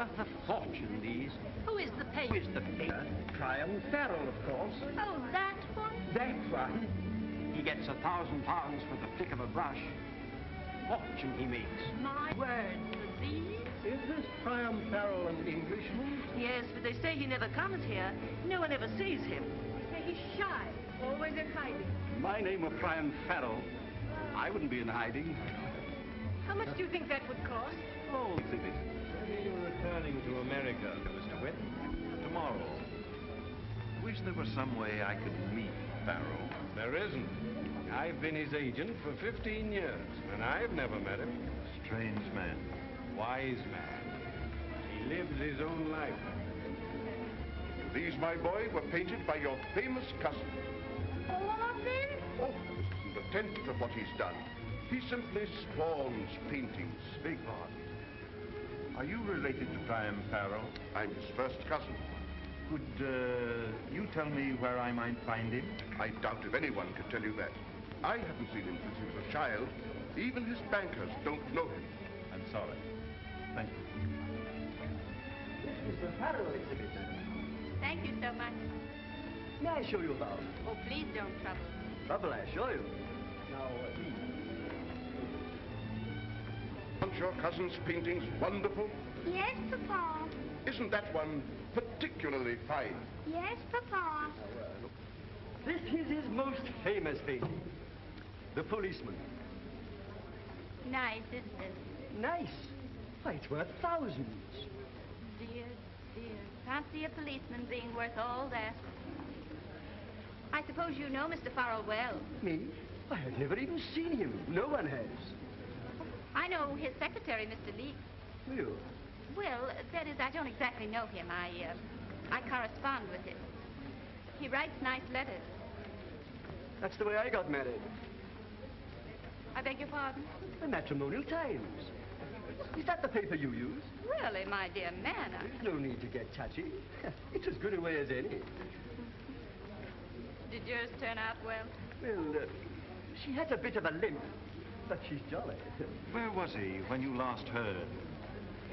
worth a fortune, these. Who is the painter? Who is the painter? Priam Farrel, of course. Oh, that one? That one. He gets £1,000 for the flick of a brush. Fortune he makes. My word, for these? Is this Priam Farrel an Englishman? Yes, but they say he never comes here. No one ever sees him. He's shy, always in hiding. My name were Priam Farrel. I wouldn't be in hiding. How much do you think that would cost? Oh, exhibit. When are you returning to America, Mr. Witt? Tomorrow. Wish there was some way I could meet Farrell. There isn't. I've been his agent for 15 years, and I've never met him. Strange man. Wise man. He lives his own life. These, my boy, were painted by your famous cousin. All of them? Oh, the tenth of what he's done. He simply spawns paintings. Big pardon. Are you related to Priam Farrell? I'm his first cousin. Could you tell me where I might find him? I doubt if anyone could tell you that. I haven't seen him since he was a child. Even his bankers don't know him. I'm sorry. Thank you. This is the Farrel exhibit. Thank you so much. May I show you about? Oh, please don't trouble. Trouble, I assure you. Now, Aren't your cousin's paintings wonderful? Yes, Papa. Isn't that one particularly fine? Yes, Papa. look. This is his most famous painting. The Policeman. Nice, isn't it? Nice. Why, it's worth thousands. Dear, dear. Can't see a policeman being worth all that. I suppose you know Mr. Farrell well. Me? I have never even seen him. No one has. I know his secretary, Mr. Leek. You? Well, that is, I don't exactly know him. I correspond with him. He writes nice letters. That's the way I got married. I beg your pardon? The Matrimonial Times. Is that the paper you use? Really, my dear man, There's no need to get touchy. It's as good a way as any. Did yours turn out well? Well, she has a bit of a limp, but she's jolly. Where was he when you last heard?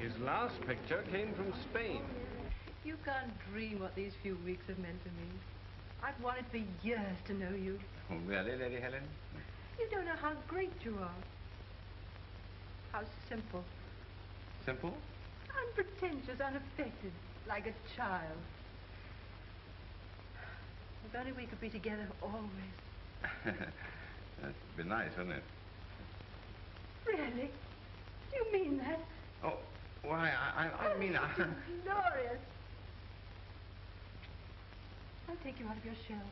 His last picture came from Spain. You can't dream what these few weeks have meant to me. I've wanted for years to know you. Oh, really, Lady Helen? You don't know how great you are. How simple. Simple? Unpretentious, unaffected, like a child. If only we could be together always. That'd be nice, wouldn't it? Really? You mean that? Oh, why, I mean... Glorious. I'll take you out of your shell.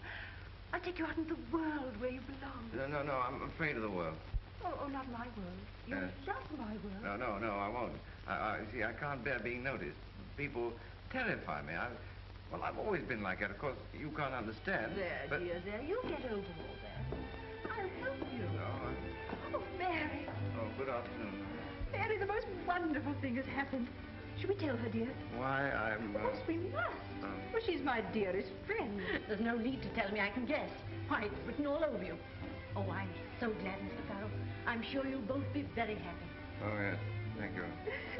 I'll take you out into the world where you belong. No, I'm afraid of the world. Oh, not my world. You love my world. No, I won't. See, I can't bear being noticed. People terrify me. Well, I've always been like that. Of course, you can't understand. There, but... dear, there. You'll get over all that. I'll help you. No, Oh, Mary. Oh, good afternoon. Mary, the most wonderful thing has happened. Should we tell her, dear? Why, I'm... Of course we must. Well, she's my dearest friend. There's no need to tell me. I can guess. Why, it's written all over you. Oh, I'm so glad, Mr. Farrell. I'm sure you'll both be very happy. Oh, yes. Thank you.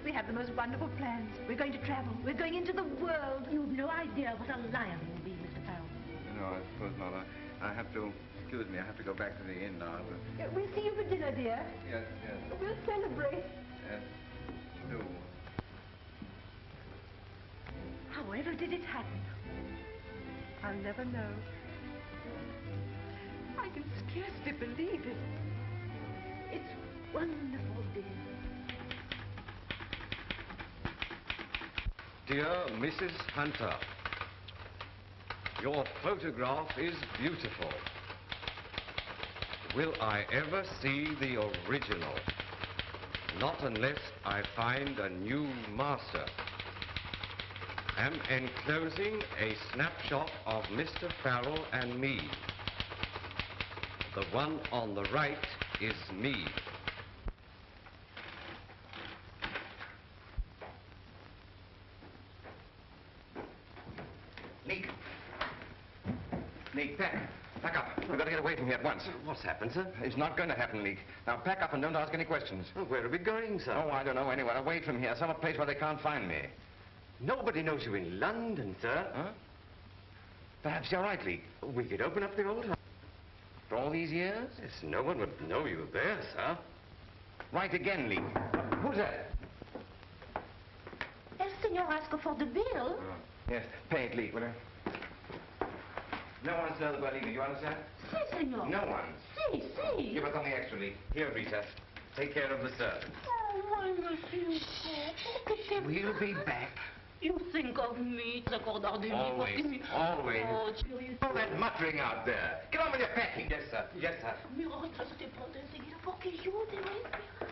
We have the most wonderful plans. We're going to travel. We're going into the world. You've no idea what a lion will be, Mr. Farrell. No, I suppose not. I have to... Excuse me, I have to go back to the inn now. But... We'll see you for dinner, dear. Yes. We'll celebrate. Yes, do. However did it happen? I'll never know. I can scarcely believe it. It's wonderful, dear. Dear Mrs. Hunter, your photograph is beautiful. Will I ever see the original? Not unless I find a new master. Am enclosing a snapshot of Mr. Farrell and me. The one on the right is me. Nick, back. pack up. We've got to get away from here at once. What's happened, sir? It's not going to happen, Leek. Now, pack up and don't ask any questions. Well, where are we going, sir? Oh, I don't know. Anywhere away from here. Some place where they can't find me. Nobody knows you in London, sir. Huh? Perhaps you're right, Leek. We could open up the old house. For all these years? Yes, no one would know you there, sir. Right again, Leek. Who's that? El senor asked for the bill. Yes, pay it, Leek, will you? No one's there but Leek, you understand? Si, senor. No one. Si, si. Give us something extra, Leek. Here, Rita. Take care of the servant. Oh, monsieur. We'll be back. You think of me, s'accordar de Always, always. Oh, chérie. All that muttering out there. Get on with your packing. Yes, sir. Yes, sir. Me retrasaste pronto enseguida porque yo debo esperar.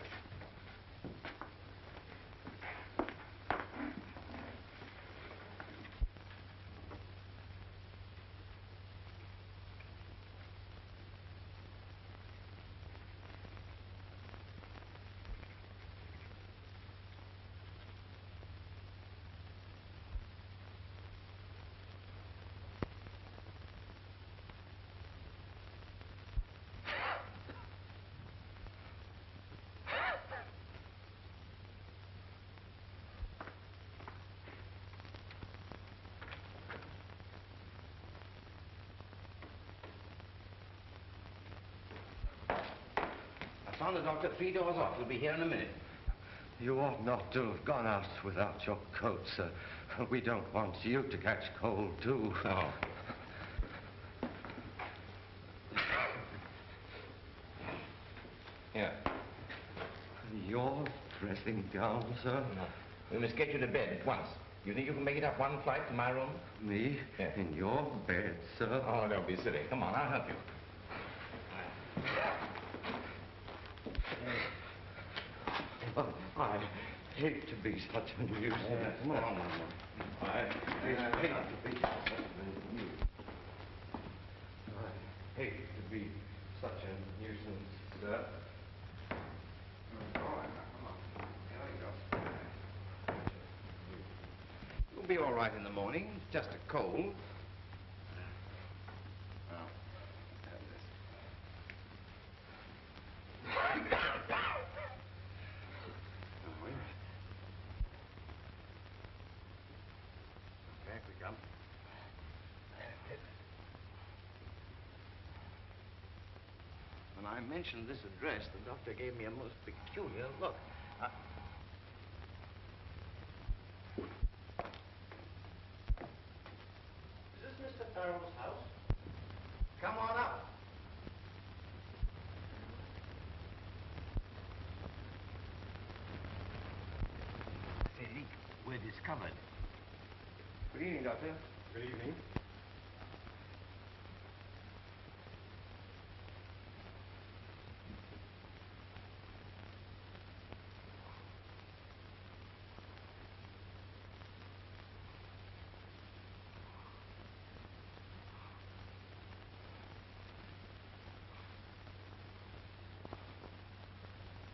I found the doctor 3 doors off. He'll be here in a minute. You ought not to have gone out without your coat, sir. We don't want you to catch cold, too. Oh. Here. Your dressing gown, sir? No. We must get you to bed at once. You think you can make it up one flight to my room? Me? Yeah. In your bed, sir? Oh, don't be silly. Come on, I'll help you. Oh, I hate to be such a nuisance. Come on. I hate to be such a nuisance. I hate to be such a nuisance, sir. You'll be all right in the morning. It's just a cold. Back we come. When I mentioned this address, the doctor gave me a most peculiar look. Is this Mr. Farrel's house? Come on up. Say, Leek, we're discovered. Good evening, Doctor. Good evening.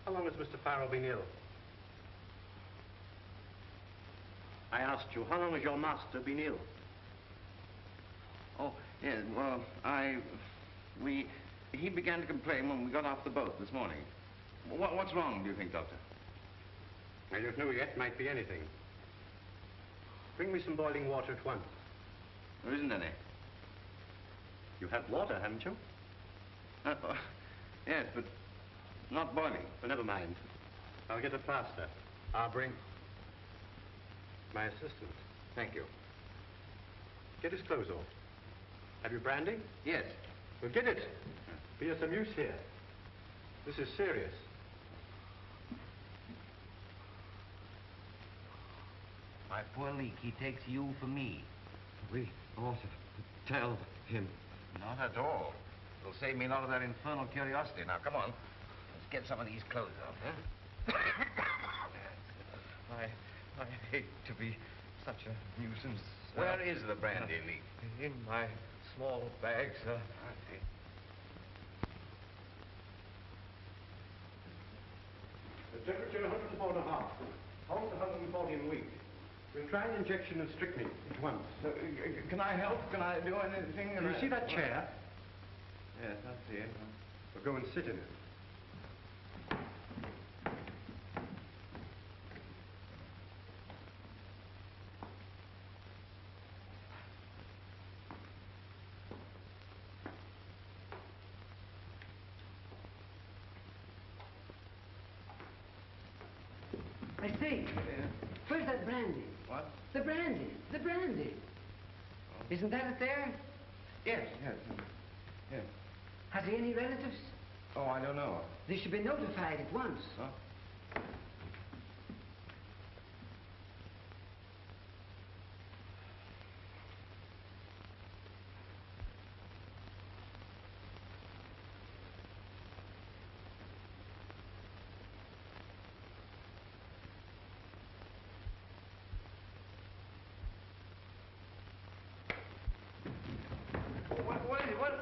How long has Mr. Farrel been ill? I asked you, how long has your master been ill? Oh, yes, well, he began to complain when we got off the boat this morning. What's wrong, do you think, Doctor? I don't know yet. Might be anything. Bring me some boiling water at once. There isn't any. You have water, haven't you? Yes, but not boiling. Well, never mind. I'll get a plaster. I'll bring my assistant. Thank you. Get his clothes off. Have you brandy? Yes. Well, get it. Be of some use here. This is serious. My poor Leek, he takes you for me. We ought to tell him. Not at all. It'll save me a lot of that infernal curiosity. Now, come on. Let's get some of these clothes off, huh? I hate to be such a nuisance. Where is the brandy, Leek? In my small bag, sir. The temperature 104.5. Pulse 140 in a week. We'll try an injection of strychnine at once. Can I help? Can I do anything? You see that chair? Yes, I see it. Well, go and sit in it. I say, where's that brandy? What? The brandy. The brandy. Oh. Isn't that it there? Yes, yes. Yes. Has he any relatives? Oh, I don't know. They should be notified at once. Huh?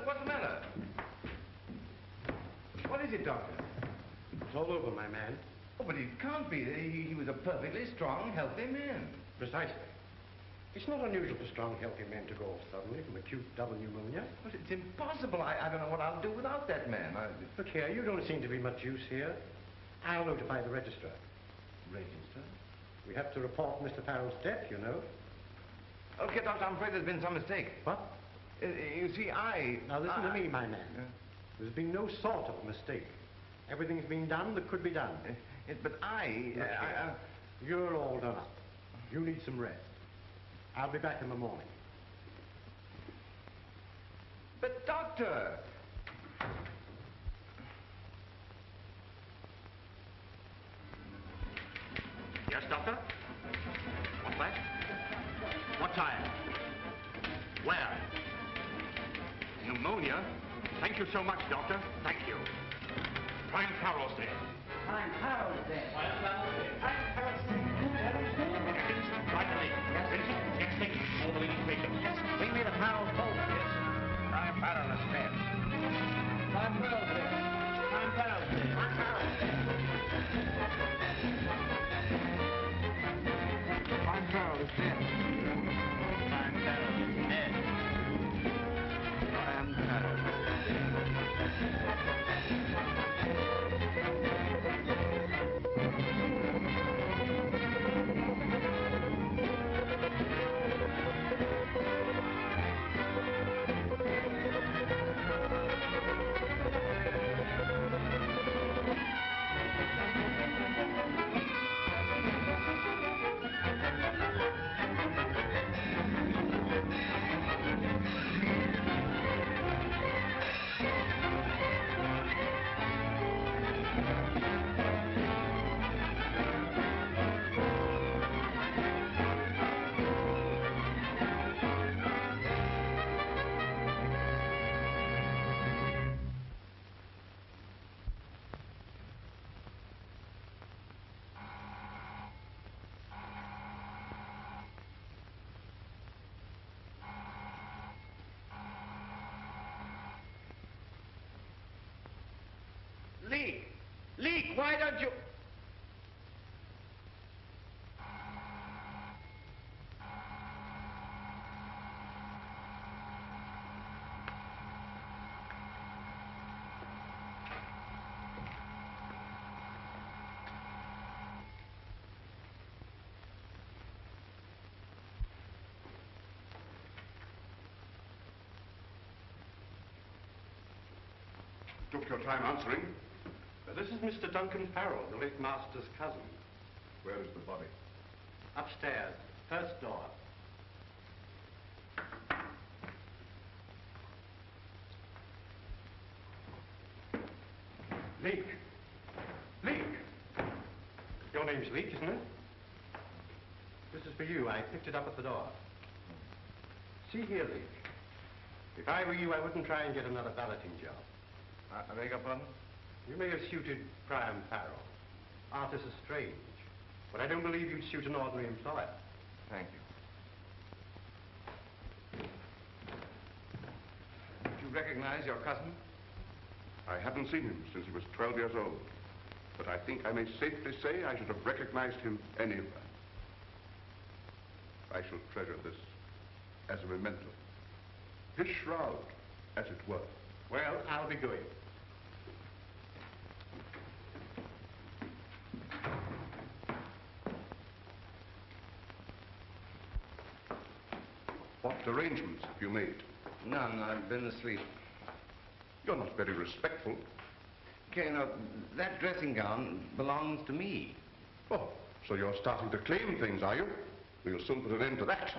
What's the matter? What is it, Doctor? It's all over, my man. Oh, but it can't be. He was a perfectly strong, healthy man. Precisely. It's not unusual for strong, healthy men to go off suddenly from acute double pneumonia. But it's impossible. I don't know what I'll do without that man. Look here, you don't seem to be much use here. I'll notify the registrar. Register? We have to report Mr. Farrell's death, you know. Okay, Doctor, I'm afraid there's been some mistake. What? You see, Now listen to me, my man. There's been no sort of mistake. Everything's been done that could be done. But You're all done up. You need some rest. I'll be back in the morning. But, Doctor! Yes, Doctor? What's that? What time? Where? Pneumonia? Thank you so much, Doctor. Thank you. Priam Farrel's dead. Priam Farrel's dead. Priam Farrel's dead. Right away. Yes, Vincent. Get taken. All the leading papers. Yes. Bring me the Farrel's phone. Yes. Priam Farrel is dead. Priam Farrel's dead. Priam Farrel's dead. Priam Farrel's dead. Priam Farrel is dead. Priam Farrel is dead. Priam Farrel is dead. Leak, why don't you... Took your time answering. This is Mr. Duncan Farrell, the late master's cousin. Where is the body? Upstairs, first door. Leak. Your name's Leak, isn't it? This is for you. I picked it up at the door. See here, Leak. If I were you, I wouldn't try and get another balloting job. I beg your pardon? You may have suited Priam Farrel. Artists are strange. But I don't believe you'd suit an ordinary employer. Thank you. Did you recognize your cousin? I haven't seen him since he was 12 years old. But I think I may safely say I should have recognized him anywhere. I shall treasure this as a memento. His shroud, as it were. Well, I'll be going. What arrangements have you made? None. I've been asleep. You're not very respectful. Okay, now, that dressing gown belongs to me. Oh, so you're starting to claim things, are you? We'll soon put an end to that.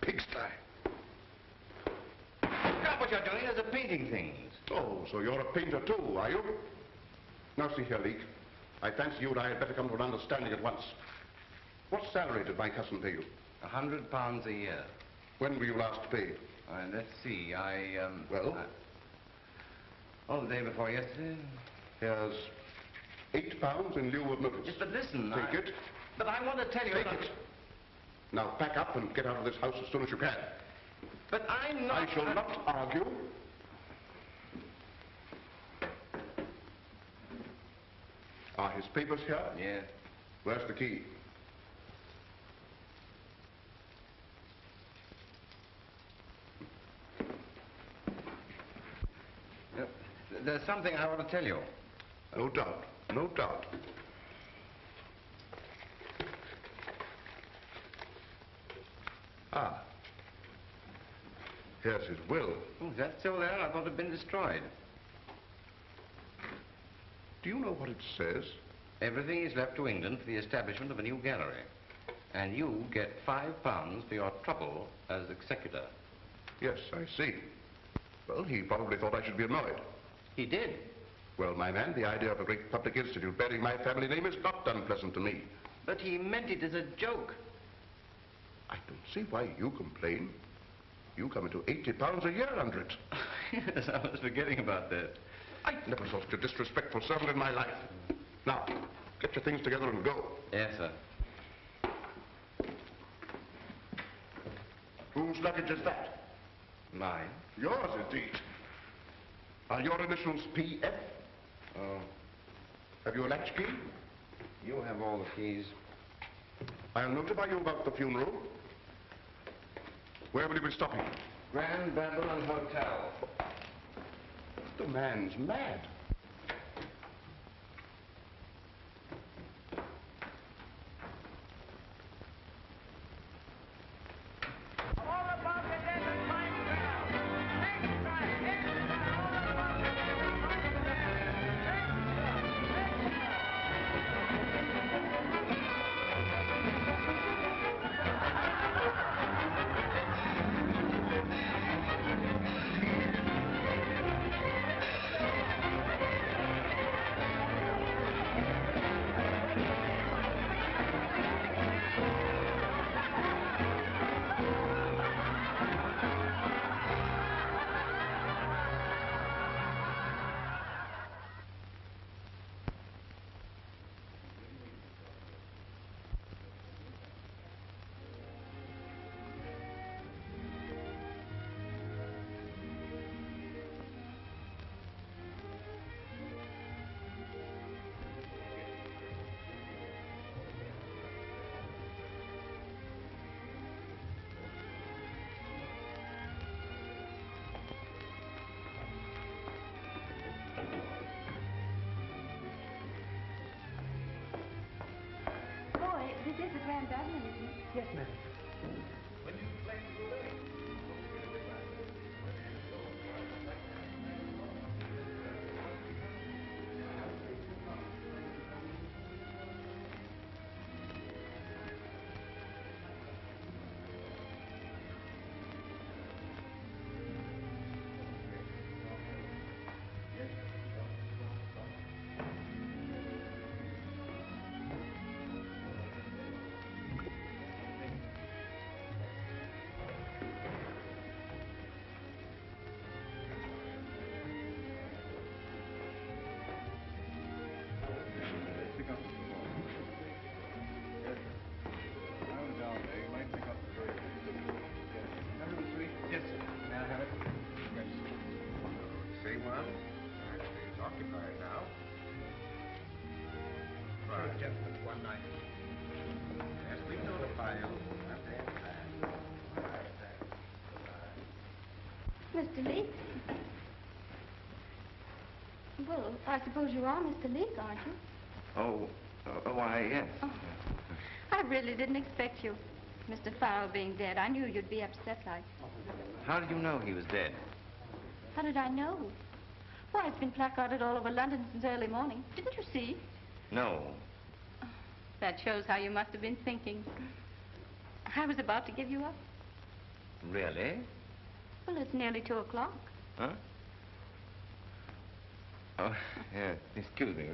Pigsty. Now, what you're doing is painting things. Oh, so you're a painter too, are you? Now, see here, Leek. I fancy you and I had better come to an understanding at once. What salary did my cousin pay you? £100 a year. When were you last paid? Let's see, Well? Oh, the day before yesterday. Here's £8 in lieu of notice. Yes, but listen, Take it. But I want to tell you... Take it. Now pack up and get out of this house as soon as you can. But I'm not... I shall not argue. Are his papers here? Yes. Where's the key? There's something I want to tell you. No doubt. No doubt. Ah. Here's his will. Oh, that's still there? I thought it had been destroyed. Do you know what it says? Everything is left to England for the establishment of a new gallery. And you get £5 for your trouble as executor. Yes, I see. Well, he probably thought I should be annoyed. He did. Well, my man, the idea of a great public institute bearing my family name is not unpleasant to me. But he meant it as a joke. I don't see why you complain. You come into £80 a year under it. Yes, I was forgetting about that. I never saw such a disrespectful servant in my life. Now, get your things together and go. Yes, sir. Whose luggage is that? Mine? Yours, indeed. Are your initials P.F.? Oh. Have you a latchkey? You have all the keys. I'll notify you about the funeral. Where will you be stopping? Grand Babylon Hotel. The man's mad. This is the Grand Babylon, isn't it? Yes, madam. Occupied now. Right, gentlemen, one night. Yes, we notify you. Mr. Leake? Well, I suppose you are Mr. Leake, aren't you? Oh, why, yes. Oh. I really didn't expect you. Mr. Farrel being dead, I knew you'd be upset like. How did you know he was dead? How did I know? Why, it's been placarded all over London since early morning. Didn't you see? No. Oh, that shows how you must have been thinking. I was about to give you up. Really? Well, it's nearly 2 o'clock. Huh? Oh, yeah. Excuse me.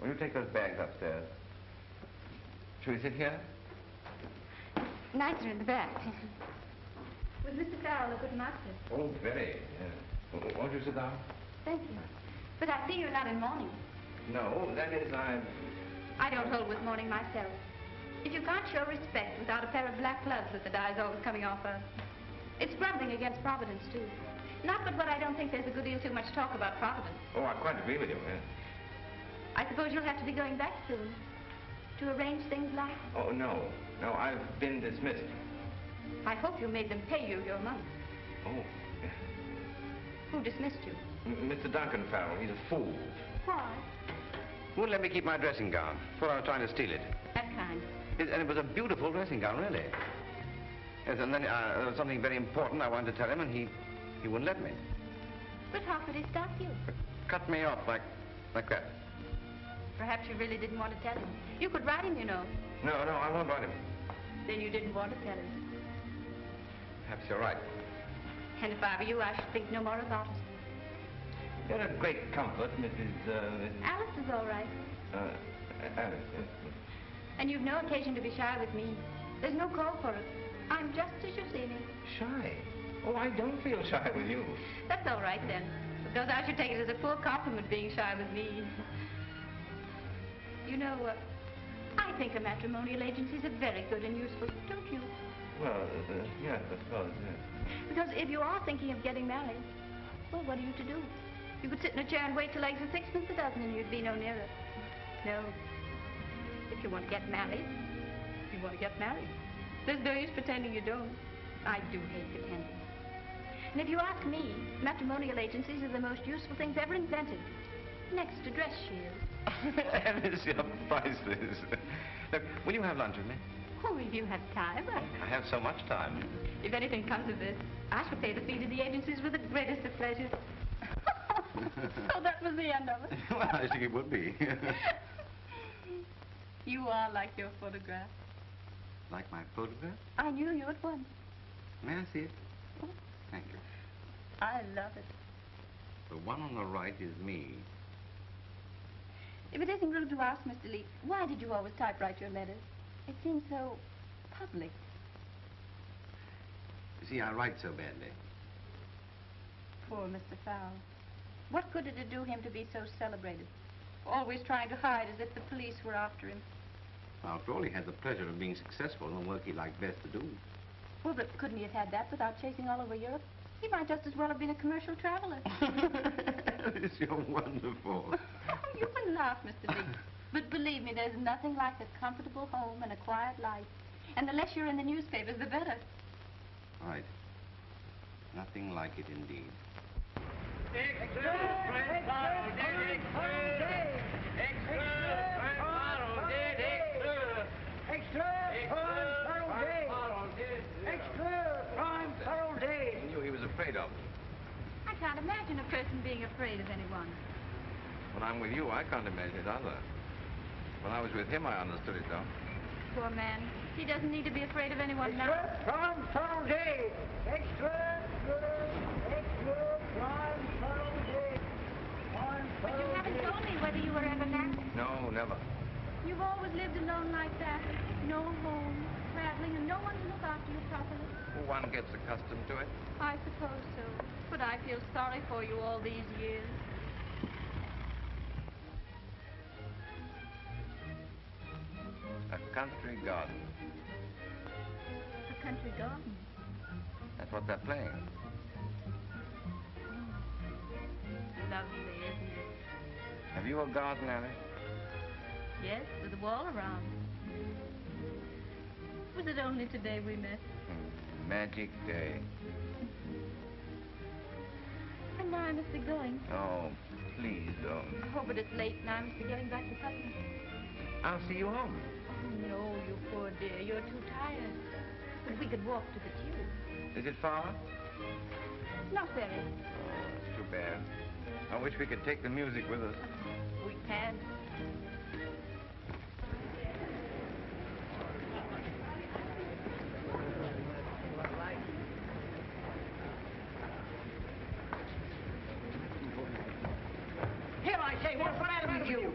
Will you take those bags upstairs? Shall we sit here? Nicer in the back. Was Mr. Farrel a good master? Oh, very. Won't you sit down? Thank you. But I see you're not in mourning. No, that is, I don't hold with mourning myself. If you can't show respect without a pair of black gloves that the dye's always coming off of, it's grumbling against Providence, too. Not but what I don't think there's a good deal too much talk about Providence. Oh, I quite agree with you, yes. I suppose you'll have to be going back soon to arrange things like... Oh, no. No, I've been dismissed. I hope you made them pay you your money. Oh. Who dismissed you? Mr. Duncan Farrell. He's a fool. Why? Wouldn't let me keep my dressing gown. Thought I was trying to steal it. That kind. And it was a beautiful dressing gown, really. Yes, and then there was something very important I wanted to tell him, and he wouldn't let me. But how could he stop you? Cut me off like that. Perhaps you really didn't want to tell him. You could write him, you know. No, I won't write him. Then you didn't want to tell him. Perhaps you're right. And if I were you, I should think no more about it. You're a great comfort, Mrs. Alice is all right. Alice, yes. And you've no occasion to be shy with me. There's no call for it. I'm just as you see me. Shy? Oh, I don't feel shy with you. That's all right, then. Because I should take it as a poor compliment being shy with me. You know, I think a matrimonial agencies are very good and useful, don't you? Well, yes, I suppose, yes. Because if you are thinking of getting married, well, what are you to do? You could sit in a chair and wait till eggs are sixpence a dozen and you'd be no nearer. No. If you want to get married, you want to get married. There's no use pretending you don't. I do hate pretending. And if you ask me, matrimonial agencies are the most useful things ever invented. Next to dress shields. Alice, you're priceless. Look, will you have lunch with me? Oh, if you have time, I have so much time. If anything comes of this, I shall pay the fee to the agencies with the greatest of pleasure. So that was the end of it. Well, I think it would be. You are like your photograph. Like my photograph? I knew you at once. May I see it? Thank you. I love it. The one on the right is me. If it isn't rude to ask, Mr. Leake, why did you always typewrite your letters? It seems so public. You see, I write so badly. Poor Mr. Farrel. What good did it do him to be so celebrated? Always trying to hide as if the police were after him. After all, he had the pleasure of being successful in the work he liked best to do. Well, but couldn't he have had that without chasing all over Europe? He might just as well have been a commercial traveler. Alice, you're wonderful. You can laugh, Mr. Leake. But believe me, there's nothing like a comfortable home and a quiet life. And the less you're in the newspapers, the better. Right. Nothing like it indeed. He knew he was afraid of. I can't imagine a person being afraid of anyone. When I'm with you, I can't imagine it either. When I was with him, I understood it, though. Poor man. He doesn't need to be afraid of anyone now. Prime Farrel Day! Extra, Prime Farrel Day! But you haven't told me whether you were ever married. No, never. You've always lived alone like that. No home, traveling, and no one to look after you properly. One gets accustomed to it. I suppose so. But I feel sorry for you all these years. A country garden. A country garden? That's what they're playing. Lovely, isn't it? Have you a garden, Alice? Yes, with a wall around. Was it only today we met? Magic day. now I must be going. Oh, please don't. Oh, but it's late now. I must be getting back to Putney. I'll see you home. Oh, no, you poor dear. You're too tired. But we could walk to the tube. Is it far? Not very. Oh, it's too bad. I wish we could take the music with us. We can. Here, I say, what's the matter with you?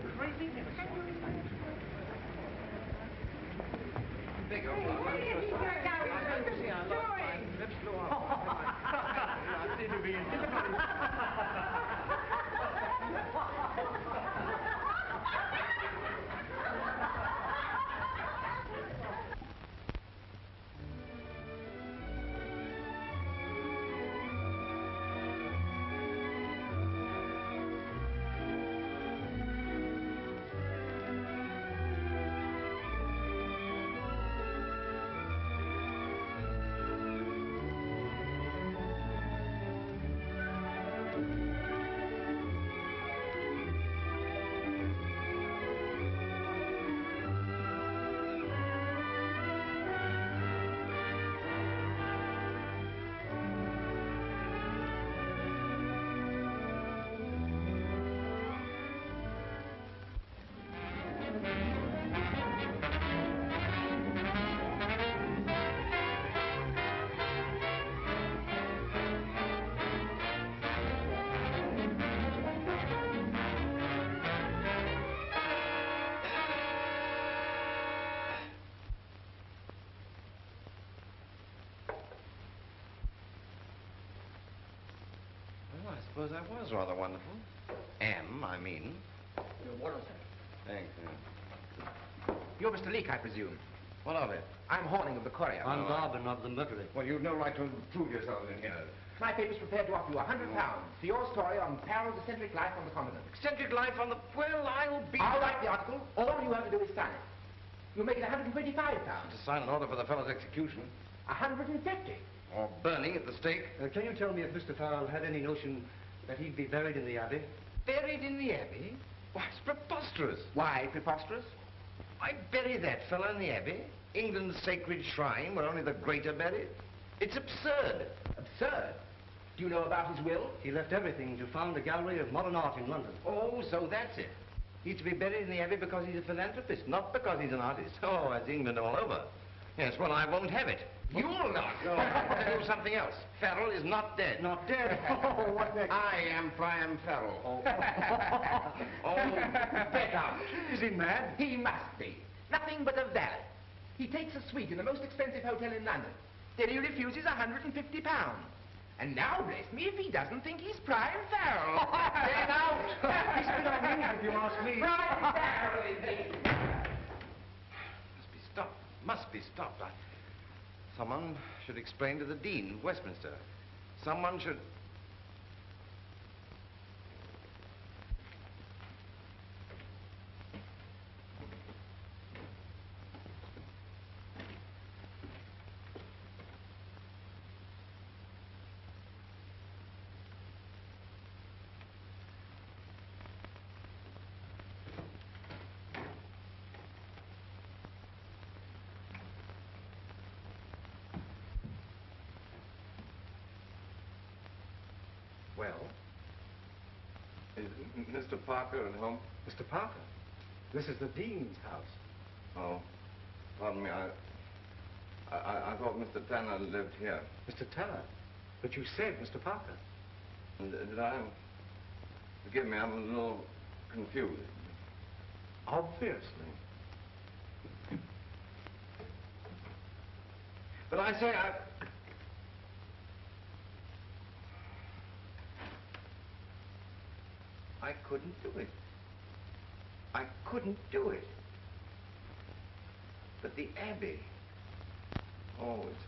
Well, I suppose I was rather wonderful. I mean. What is it? Thanks. You're Mr. Leake, I presume. What of it? I'm Horning of the Courier. I'm Garvin of the Mercury. Well, you've no right to prove yourself in here. My paper's prepared to offer you £100 for your story on Farrel's eccentric life on the continent. Eccentric life on the... Well, I'll be... I'll write the article. All you have to do is sign it. You'll make it £125. To sign an order for the fellow's execution. £150. Or burning at the stake. Can you tell me if Mr. Farrel had any notion that he'd be buried in the Abbey? Buried in the Abbey? Why, it's preposterous. Why preposterous? I bury that fellow in the Abbey, England's sacred shrine, where only the great are buried. It's absurd. Absurd. Do you know about his will? He left everything to found a gallery of modern art in London. Oh, so that's it. He's to be buried in the Abbey because he's a philanthropist, not because he's an artist. Oh, that's England all over. Yes, well, I won't have it. You'll not. I'll tell you something else. Farrel is not dead. Not dead? Oh, what next? I am Priam Farrel. Oh, Bet out. Is he mad? He must be. Nothing but a valet. He takes a suite in the most expensive hotel in London. Then he refuses £150. And now, bless me, if he doesn't think he's Priam Farrel. Bet out. He's been on me, if you ask me. Priam Farrel, indeed. Must be stopped. Must be stopped. Someone should explain to the Dean of Westminster. Someone should... Well? Is Mr. Parker at home? Mr. Parker, this is the Dean's house. Oh, pardon me. I thought Mr. Tanner lived here. Mr. Tanner, but you said Mr. Parker. Did I? Forgive me, I'm a little confused. Obviously. But I say, I couldn't do it. I couldn't do it. But the Abbey, oh, it's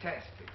fantastic.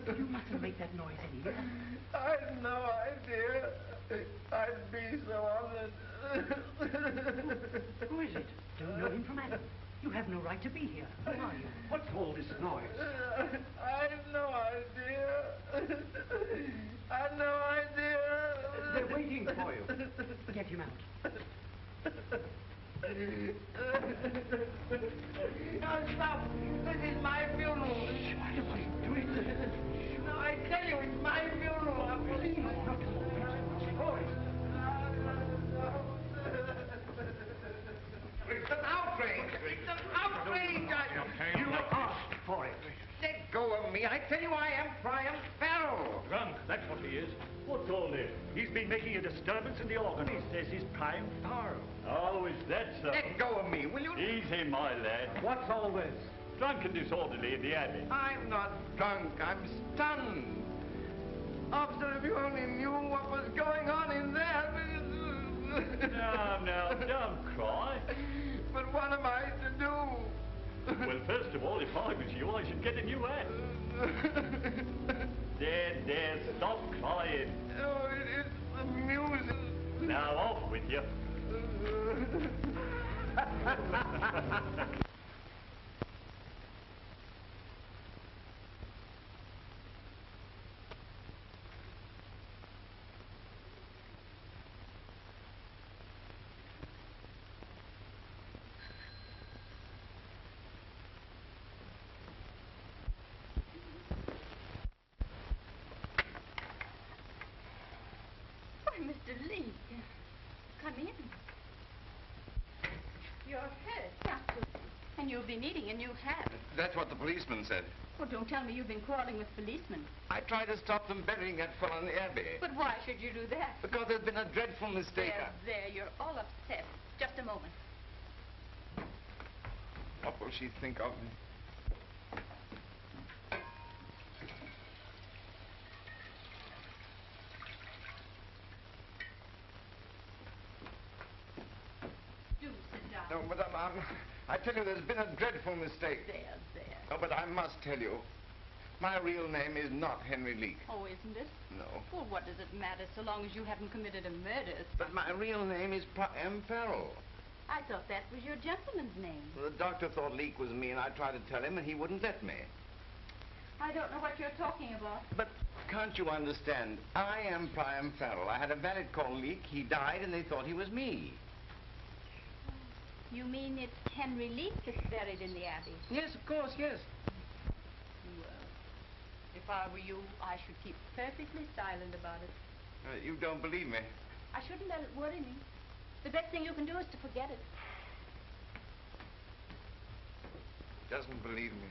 You mustn't make that noise anymore. I'd no idea. I'd be so honored. Who is it? Don't know him from Adam. You have no right to be here. Who are you? What's all this noise? I'd no idea. I'd no idea. They're waiting for you. Get him out. No, stop. This is my funeral. What are you doing? No, I tell you, it's my funeral. Please, not a moment. Boys. It's an outrage. It's an outrage. You asked for it. Let go of me. I tell you, I am Priam Farrel. Drunk, that's what he is. What's all this? He's been making a disturbance in the organ. He says he's Priam Farrel. Oh, is that so? Let go of me, will you? Easy, my lad. What's all this? Drunk and disorderly in the abbey. I'm not drunk. I'm stunned. Officer, if you only knew what was going on in there. Now, don't cry. But what am I to do? Well, first of all, if I was you, I should get a new hat. There, stop crying. Oh, it's the music. Now, off with you. Why, Mr. Lee, come in. You're hurt. Yeah. And you'll be needing a new hat. That's what the policeman said. Oh, don't tell me you've been quarreling with policemen. I tried to stop them burying that fellow in the abbey. But why should you do that? Because there's been a dreadful mistake. There, you're all upset. Just a moment. What will she think of me? Do sit down. No, but I tell you, there's been a dreadful mistake. There. Oh, but I must tell you, my real name is not Henry Leake. Oh, isn't it? No. Well, what does it matter so long as you haven't committed a murder? But my real name is Priam Farrel. I thought that was your gentleman's name. The doctor thought Leake was me, and I tried to tell him, and he wouldn't let me. I don't know what you're talking about. But can't you understand? I am Priam Farrel. I had a valet called Leake. He died, and they thought he was me. You mean it's Henry Leake that's buried in the abbey? Yes, of course, yes. Well, if I were you, I should keep perfectly silent about it. You don't believe me? I shouldn't let it worry me. The best thing you can do is to forget it. Doesn't believe me.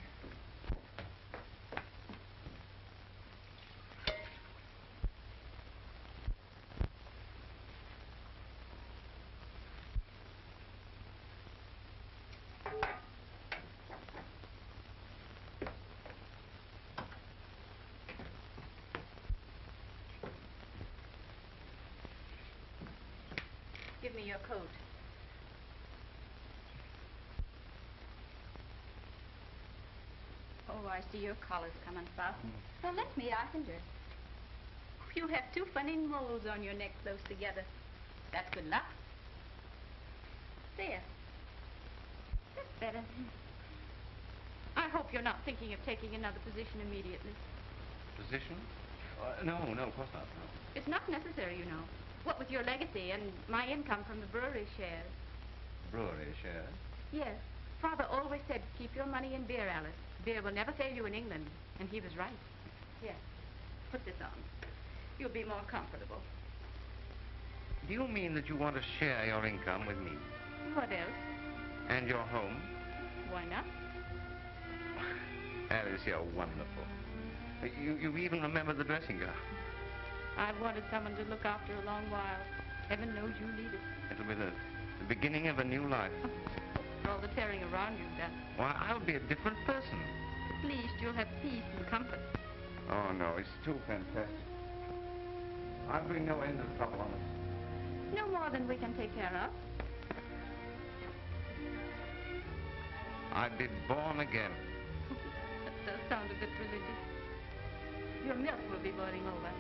Give me your coat. Oh, I see your collar's coming fastened. Well, let me. I can dress. You have two funny moles on your neck close together. That's good luck. There. That's better. I hope you're not thinking of taking another position immediately. Position? No, of course not. No. It's not necessary, you know. What with your legacy and my income from the brewery shares. Brewery shares? Yes. Father always said, keep your money in beer, Alice. Beer will never fail you in England. And he was right. Here, put this on. You'll be more comfortable. Do you mean that you want to share your income with me? What else? And your home? Why not? Alice, you're wonderful. You even remember the dressing gown. I've wanted someone to look after a long while. Heaven knows you need it. It'll be the beginning of a new life. For all the tearing around you've done. Why, I'll be a different person. At least you'll have peace and comfort. Oh, no, it's too fantastic. I'll bring no end of trouble on us. No more than we can take care of. I'd be born again. That does sound a bit religious. Your milk will be boiling over.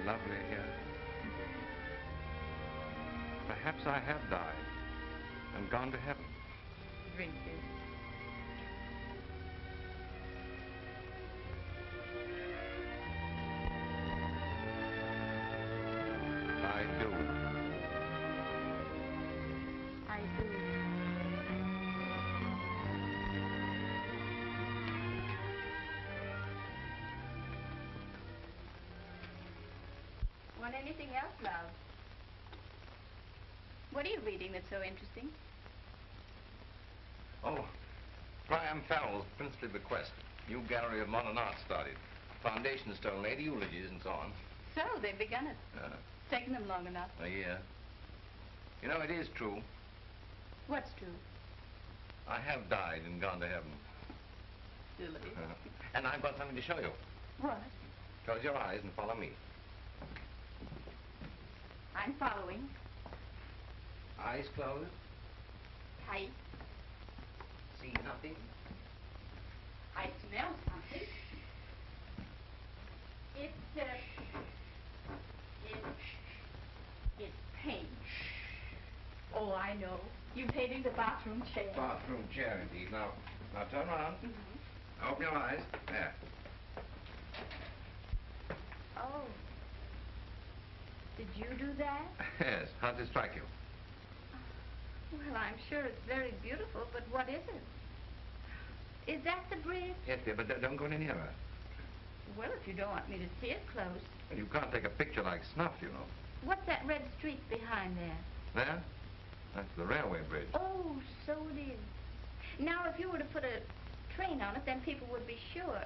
Lovely here. Perhaps I have died and gone to heaven. Drink this. I do. I do. Want anything else, love? What are you reading that's so interesting? Oh, Priam Farrel's Princely Bequest. New gallery of modern art started. Foundation stone laid, eulogies and so on. So, they've begun it. It's taken them long enough. A year. You know, it is true. What's true? I have died and gone to heaven. Silly. And I've got something to show you. What? Close your eyes and follow me. I'm following. Eyes closed. Tight. See nothing. I smell something. It's paint. Oh, I know. You painted the bathroom chair. Bathroom chair, indeed. Now turn around. Mm-hmm. Open your eyes. There. Oh. Did you do that? Yes. How does it strike you? Well, I'm sure it's very beautiful, but what is it? Is that the bridge? Yes, dear, but don't go any nearer. Well, if you don't want me to see it close. You can't take a picture like snuff, you know. What's that red streak behind there? There? That's the railway bridge. Oh, so it is. Now, if you were to put a train on it, then people would be sure.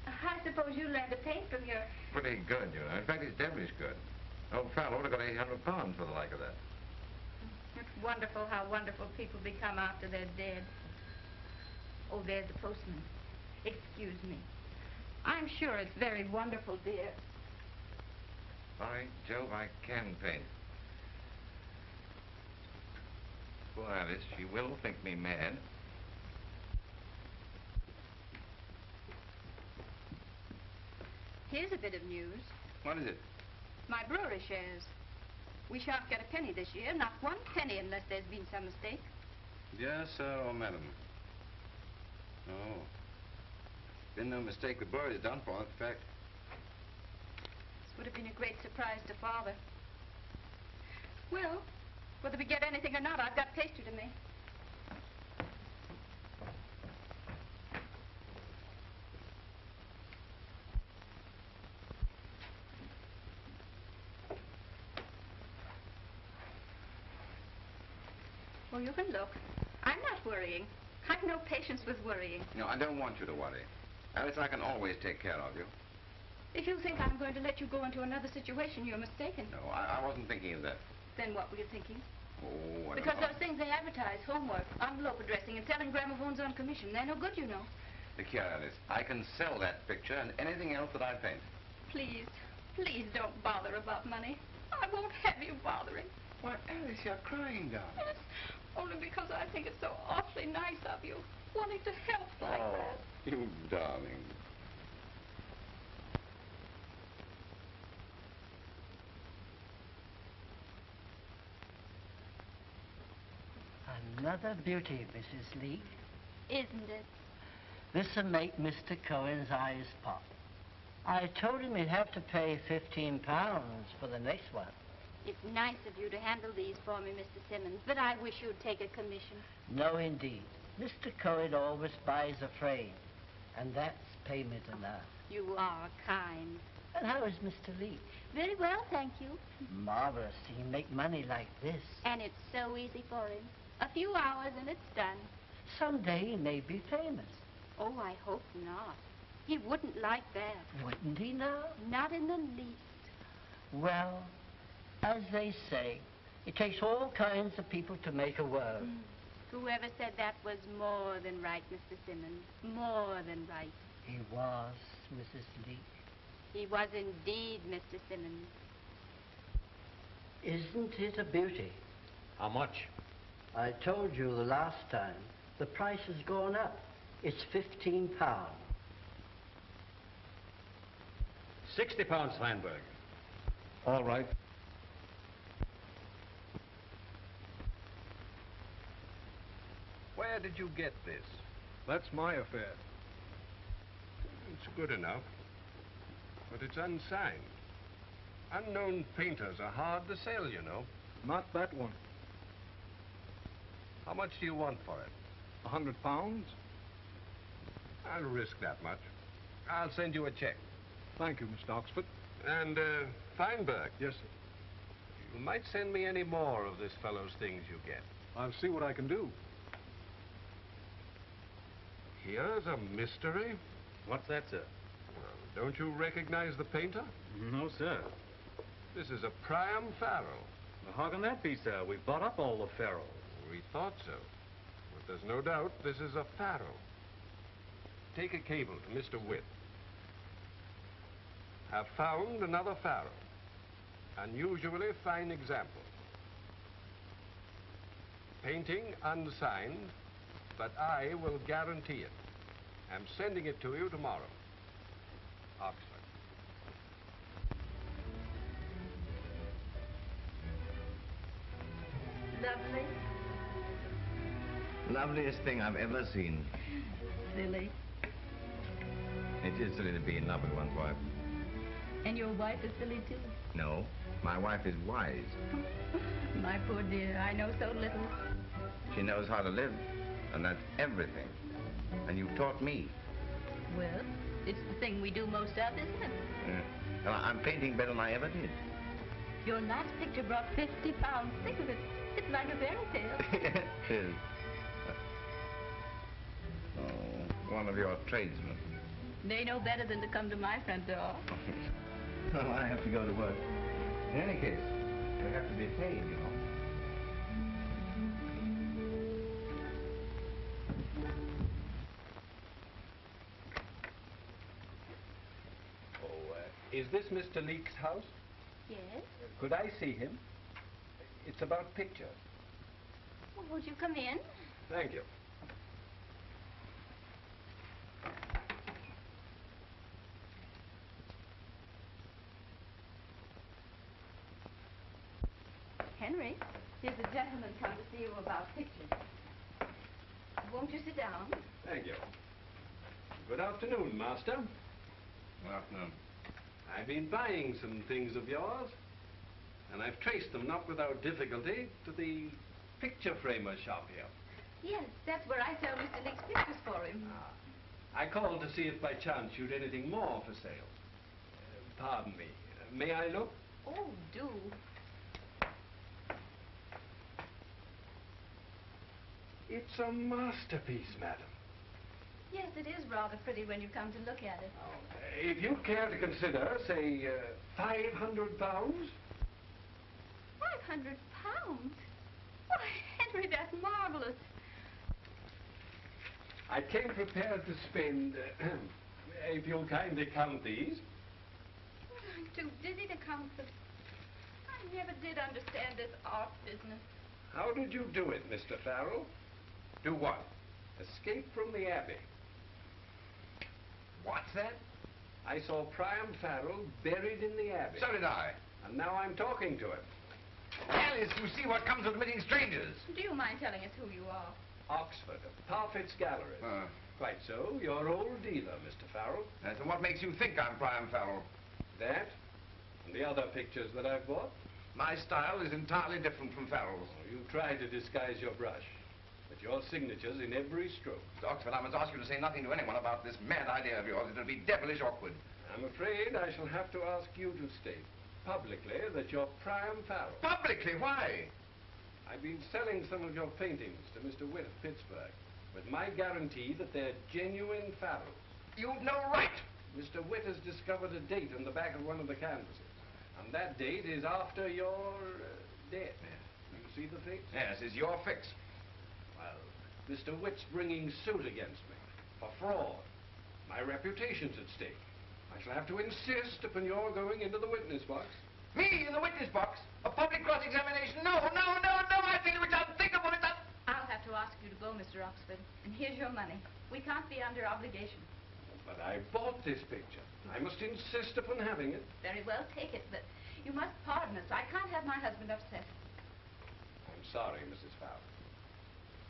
I suppose you learned to paint from your... Pretty good, you know. In fact, it's devilish good. Old fellow would have got 800 pounds for the like of that. It's wonderful how wonderful people become after they're dead. Oh, there's the postman. Excuse me. I'm sure it's very wonderful, dear. By Jove, I can paint. Poor Alice, she will think me mad. Here's a bit of news. What is it? My brewery shares. We shan't get a penny this year, not 1 penny unless there's been some mistake. Yes, sir, or madam. No. Been no mistake. The bird is done for, in fact. This would have been a great surprise to Father. Well, whether we get anything or not, I've got pastry to make. Oh, you can look. I'm not worrying. I've no patience with worrying. No, I don't want you to worry. Alice, I can always take care of you. If you think I'm going to let you go into another situation, you're mistaken. No, I wasn't thinking of that. Then what were you thinking? Oh, I don't Because know. those things things they advertise, homework, envelope addressing, and selling gramophones on commission. They're no good, you know. Look here, Alice. I can sell that picture and anything else that I paint. Please, please don't bother about money. I won't have you bothering. Why, Alice, you're crying, darling. Yes, only because I think it's so awfully nice of you, wanting to help like that. You darling. Another beauty, Mrs. Leake. Isn't it? This'll make Mr. Cohen's eyes pop. I told him he'd have to pay £15 for the next one. It's nice of you to handle these for me, Mr. Simmons, but I wish you'd take a commission. No, indeed. Mr. Cohen always buys a frame, and that's payment enough. You are kind. And how is Mr. Leake? Very well, thank you. Marvelous. He can make money like this. And it's so easy for him. A few hours and it's done. Someday he may be famous. Oh, I hope not. He wouldn't like that. Wouldn't he now? Not in the least. Well, as they say, it takes all kinds of people to make a world. Whoever said that was more than right, Mr. Simmons. More than right. He was, Mrs. Leake. He was indeed, Mr. Simmons. Isn't it a beauty? How much? I told you the last time. The price has gone up. It's £15. £60, Steinberg. All right. Where did you get this? That's my affair. It's good enough, but it's unsigned. Unknown painters are hard to sell, you know. Not that one. How much do you want for it? £100? I'll risk that much. I'll send you a check. Thank you, Mr. Oxford. And, Feinberg. Yes, sir. You might send me any more of this fellow's things you get. I'll see what I can do. Here's a mystery. What's that, sir? Well, don't you recognize the painter? No, sir. This is a Priam Farrel. Well, how can that be, sir? We've bought up all the Farrel. We thought so. But there's no doubt this is a Farrel. Take a cable to Mr. Witt. Have found another Farrel. Unusually fine example. Painting unsigned, but I will guarantee it. I'm sending it to you tomorrow. Oxford. Lovely. Loveliest thing I've ever seen. Silly. It is silly to be in love with one's wife. And your wife is silly, too. No, my wife is wise. My poor dear, I know so little. She knows how to live, and that's everything. And you've taught me. Well, it's the thing we do most of, isn't it? Well, I'm painting better than I ever did. Your last picture brought £50. Think of it. It's like a fairy tale. It is. Oh, one of your tradesmen. They know better than to come to my front door. Well, I have to go to work. In any case, I have to be paid, you know. Is this Mr. Leake's house? Yes? Could I see him? It's about pictures. Well, won't you come in? Thank you. Henry, here's a gentleman come to see you about pictures. Won't you sit down? Thank you. Good afternoon, Master. Good afternoon. I've been buying some things of yours, and I've traced them, not without difficulty, to the picture framer shop here. Yes, that's where I sell Mr. Leake's pictures for him. I called to see if by chance you'd anything more for sale. Pardon me. May I look? Oh, do. It's a masterpiece, madam. Yes, it is rather pretty when you come to look at it. If you care to consider, say, £500? £500? Why, Henry, I came prepared to spend, if you'll kindly count these. I'm too dizzy to count them. I never did understand this art business. How did you do it, Mr. Farrell? Do what? Escape from the Abbey. What's that? I saw Priam Farrell buried in the Abbey. So did I. And now I'm talking to him. Alice, you see what comes of admitting strangers. Do you mind telling us who you are? Oxford, of Parfit's Gallery. Quite so. Your old dealer, Mr. Farrell. So what makes you think I'm Priam Farrell? That and the other pictures that I've bought. My style is entirely different from Farrell's. Oh, you try to disguise your brush, but your signature's in every stroke. Mr. Oxford, I must ask you to say nothing to anyone about this mad idea of yours. It'll be devilish awkward. I'm afraid I shall have to ask you to state publicly that you're Priam Farrell. Publicly? Why? I've been selling some of your paintings to Mr. Witt of Pittsburgh with my guarantee that they're genuine Farrells. You've no right. Mr. Witt has discovered a date on the back of one of the canvases, and that date is after your death. You see the fix? Yes, it's your fix. Well, Mr. Witt's bringing suit against me for fraud. My reputation's at stake. I shall have to insist upon your going into the witness box. Me in the witness box? A public cross-examination? No, no, no, no, I think it's unthinkable. I'll have to ask you to go, Mr. Oxford. And here's your money. We can't be under obligation. But I bought this picture. I must insist upon having it. Very well, take it, but you must pardon us. I can't have my husband upset. I'm sorry, Mrs. Farrell.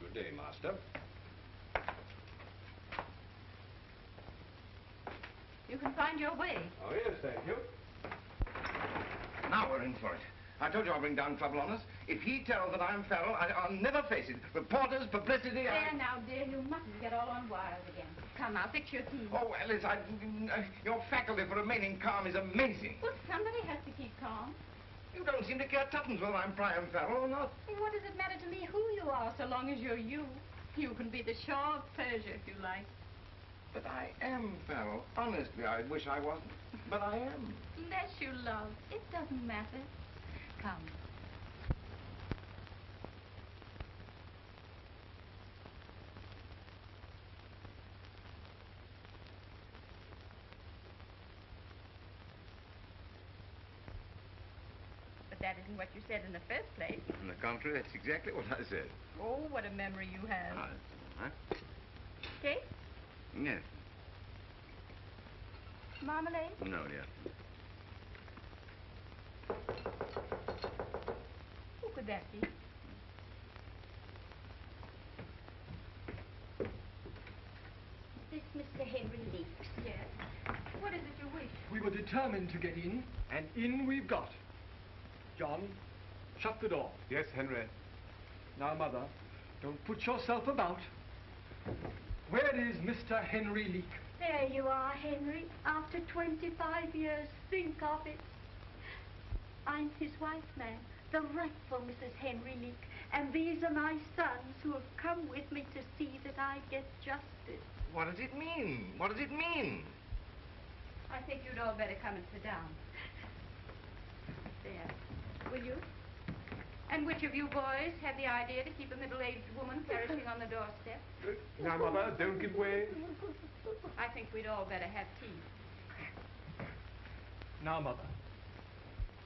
Good day, Master. You can find your way. Oh, yes, thank you. Now we're in for it. I told you I'll bring down trouble on us. If he tells that I'm Farrell, I'll never face it. Reporters, publicity, There now, dear, you mustn't get all on wild again. Come, I'll fix your tea. Oh, Alice, your faculty for remaining calm is amazing. Well, somebody has to keep calm. You don't seem to care tuppence whether I'm Priam Farrell or not. Well, what does it matter to me who you are, so long as you're you? You can be the Shah of Persia if you like. But I am Farrell. Honestly, I wish I wasn't. But I am. Bless you, love. It doesn't matter. Come. But that isn't what you said in the first place. On the contrary, that's exactly what I said. Oh, what a memory you have. Huh? Cake? Yes. Marmalade? No, dear. Who could that be? This Mr. Henry Leeks. Yes. What is it you wish? We were determined to get in, and in we've got. John, shut the door. Yes, Henry. Now, Mother, don't put yourself about. Where is Mr. Henry Leek? There you are, Henry. After 25 years, think of it. I'm his wife, ma'am, the rightful Mrs. Henry Leek. And these are my sons who have come with me to see that I get justice. What does it mean? What does it mean? I think you'd all better come and sit down. There. Will you? And which of you boys had the idea to keep a middle-aged woman perishing on the doorstep? Now, Mother, don't give way. I think we'd all better have tea. Now, Mother,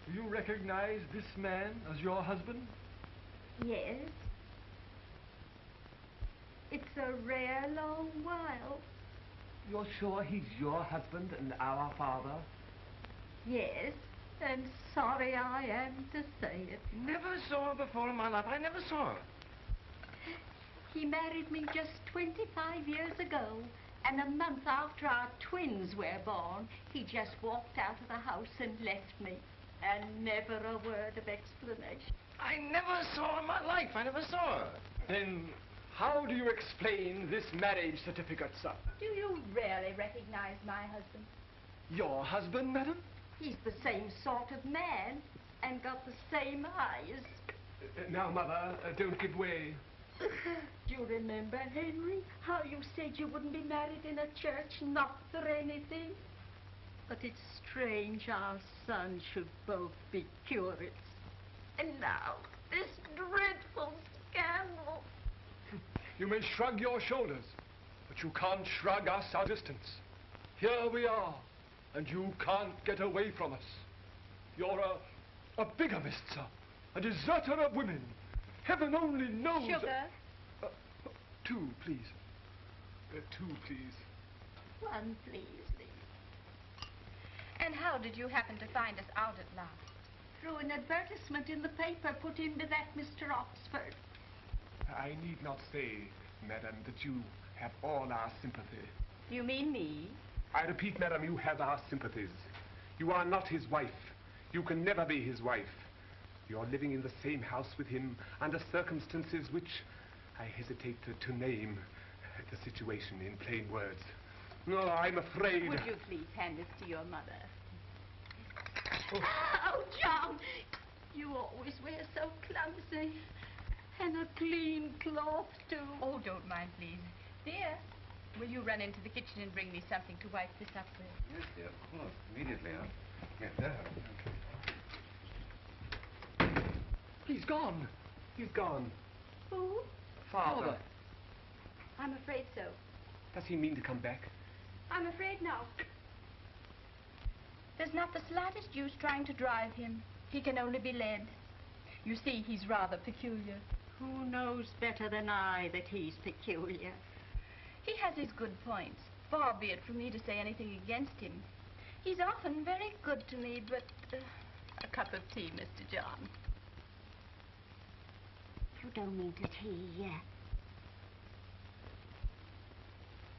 do you recognize this man as your husband? Yes. It's a rare long while. You're sure he's your husband and our father? Yes, and sorry I am to say it. Never saw her before in my life. I never saw her. He married me just 25 years ago, and a month after our twins were born, he just walked out of the house and left me, and never a word of explanation. I never saw her in my life. I never saw her. Then how do you explain this marriage certificate, sir? Do you really recognize my husband? Your husband, madam? He's the same sort of man, and got the same eyes. Now, Mother, don't give way. Do you remember, Henry, how you said you wouldn't be married in a church, not for anything? But it's strange our sons should both be curates. And now, this dreadful scandal. You may shrug your shoulders, but But you can't shrug us our distance. Here we are, and you can't get away from us. You're a bigamist, sir. A deserter of women. Heaven only knows... Sugar? 2, please. 2, please. 1, please, Lee. And how did you happen to find us out at last? Through an advertisement in the paper put in by that Mr. Oxford. I need not say, madam, that you have all our sympathy. You mean me? I repeat, madam, you have our sympathies. You are not his wife. You can never be his wife. You're living in the same house with him under circumstances which I hesitate to name the situation in plain words. No, I'm afraid... Would you please hand this to your mother? Oh, John, you always wear so clumsy. And a clean cloth, too. Oh, don't mind, please. Dear, will you run into the kitchen and bring me something to wipe this up with? Yes, dear, of course. Immediately, huh? Yes, there. He's gone. He's gone. Who? Father. I'm afraid so. Does he mean to come back? I'm afraid not. There's not the slightest use trying to drive him. He can only be led. You see, he's rather peculiar. Who knows better than I that he's peculiar? He has his good points. Far be it from me to say anything against him. He's often very good to me, but... a cup of tea, Mr. John. You don't mean to tea yet.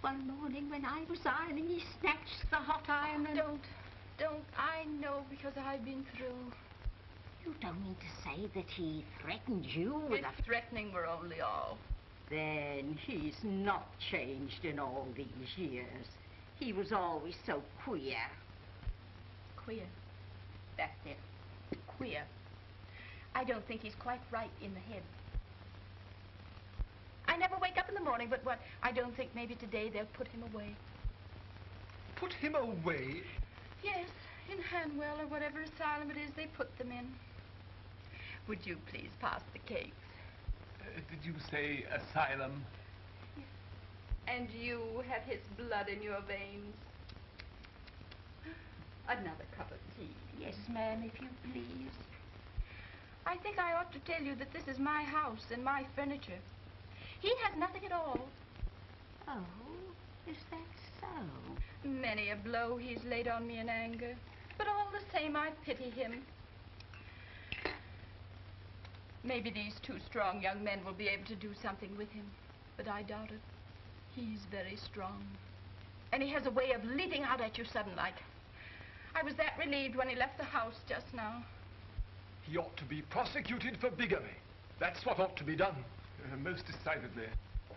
One morning when I was ironing, he snatched the hot iron and... Don't. I know because I've been through. You don't mean to say that he threatened you with If threatening were only all. Then he's not changed in all these years. He was always so queer. Queer. That's it. Queer. I don't think he's quite right in the head. I never wake up in the morning but what? I don't think maybe today they'll put him away. Put him away? Yes, in Hanwell or whatever asylum it is they put them in. Would you please pass the cakes? Did you say asylum? Yes. And you have his blood in your veins. Another cup of tea. Yes, ma'am, if you please. I think I ought to tell you that this is my house and my furniture. He has nothing at all. Oh, is that so? Many a blow he's laid on me in anger. But all the same, I pity him. Maybe these 2 strong young men will be able to do something with him. But I doubt it. He's very strong. And he has a way of leaping out at you sudden like. I was that relieved when he left the house just now. He ought to be prosecuted for bigamy. That's what ought to be done. Most decidedly.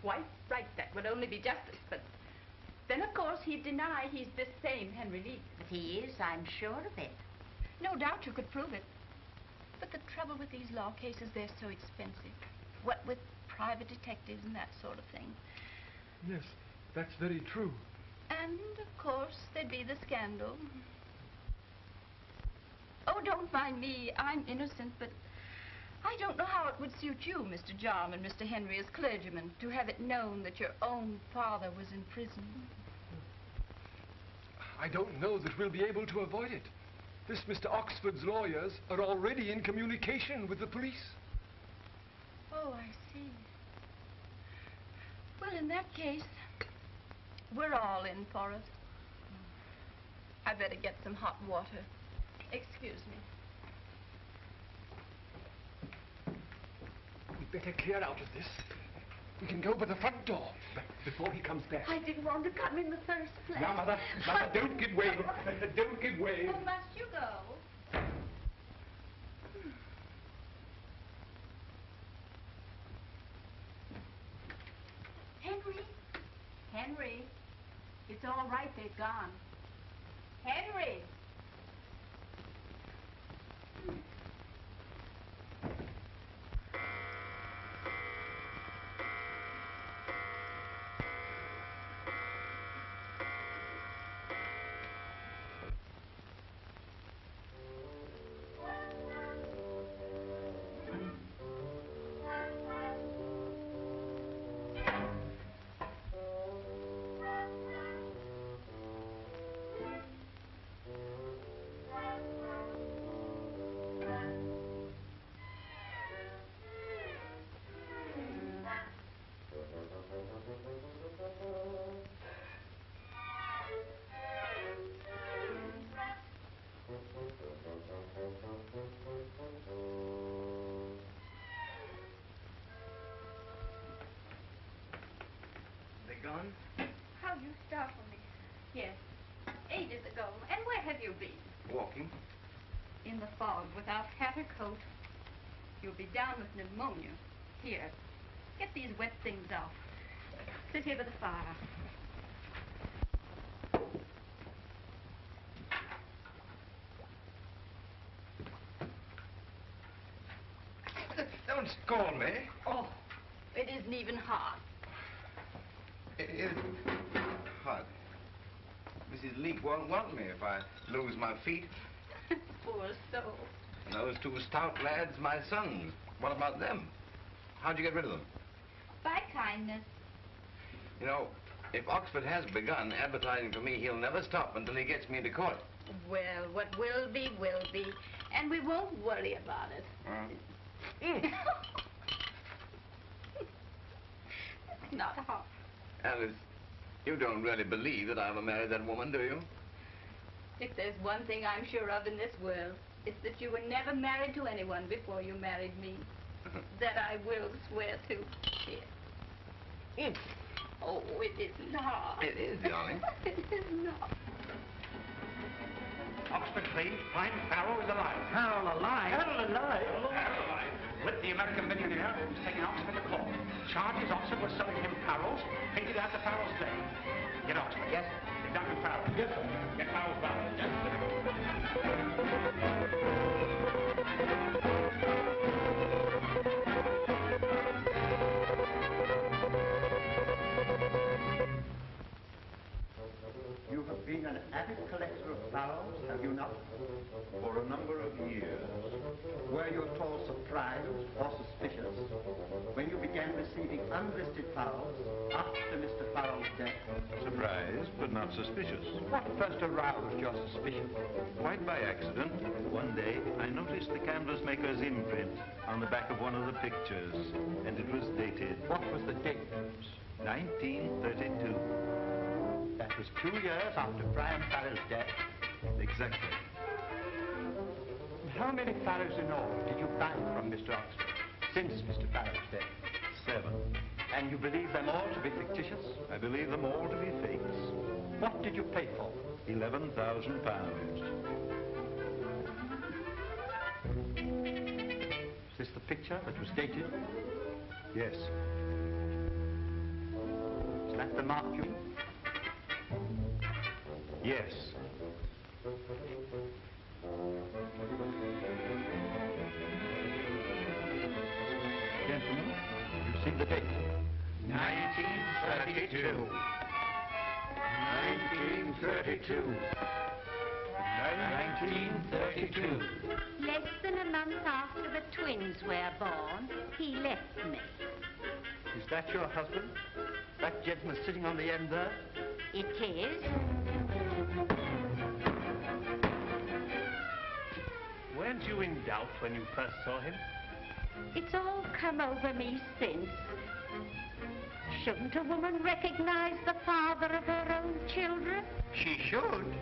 Quite right. That would only be justice. But then, of course, he'd deny he's this same Henry Lee. But he is, I'm sure of it. No doubt you could prove it. But the trouble with these law cases, they're so expensive. What with private detectives and that sort of thing. Yes, that's very true. And, of course, there'd be the scandal. Oh, don't mind me. I'm innocent, but I don't know how it would suit you, Mr. John and Mr. Henry, as clergymen, to have it known that your own father was in prison. I don't know that we'll be able to avoid it. This Mr. Oxford's lawyers are already in communication with the police. Oh, I see. Well, in that case, we're all in for it. I better get some hot water. Excuse me. We'd better clear out of this. We can go by the front door before he comes back. I didn't want to come in the first place. Now, Mother, don't give way. Don't give way. Oh, must you go? Henry? Henry, it's all right, they've gone. Henry! gone? How you startle me. Yes, ages ago. And where have you been? Walking. In the fog, without hat or coat. You'll be down with pneumonia. Here, get these wet things off. Sit here by the fire. Don't scold me. Oh, it isn't even hot. It is hot. Mrs. Leake won't want me if I lose my feet. Poor soul. And those two stout lads, my sons. What about them? How'd you get rid of them? By kindness. You know, if Oxford has begun advertising for me, he'll never stop until he gets me into court. Well, what will be, will be. And we won't worry about it. It's not hot. Alice, you don't really believe that I'll marry that woman, do you? If there's one thing I'm sure of in this world, it's that you were never married to anyone before you married me. That I will swear to. Here. Oh, it isn't hot. It is, darling. It is not. Oxford please. Priam Farrel is alive. Farrel alive? Farrel alive? Farrel alive. With the American millionaire who's taking Oxford to court. Charges Oxford was selling him Farrels, painted after Farrel's name. Get Oxford. Yes. Get Dr. Farrel. Yes, sir. Get Farrel's valet. Yes, You have been an avid collector of Farrels, have you not? For a number of years. Were you at all surprised or suspicious when you began receiving unlisted Farrels after Mr. Farrel's death? Surprised, but not suspicious. What first aroused your suspicion? Quite by accident, one day I noticed the canvas maker's imprint on the back of one of the pictures, and it was dated. What was the date? 1932. That was 2 years after Priam Farrel's death. Exactly. How many Farrels in all did you buy from Mr. Oxford since Mr. Farrel's death? 7. And you believe them all to be fictitious? I believe them all to be fakes. What did you pay for? £11,000. Is this the picture that was dated? Yes. Is that the mark you? Yes. Gentlemen, you see the date. 1932. 1932. 1932. Less than a month after the twins were born, he left me. Is that your husband? That gentleman sitting on the end there? It is. Weren't you in doubt when you first saw him? It's all come over me since. Shouldn't a woman recognize the father of her own children? She should.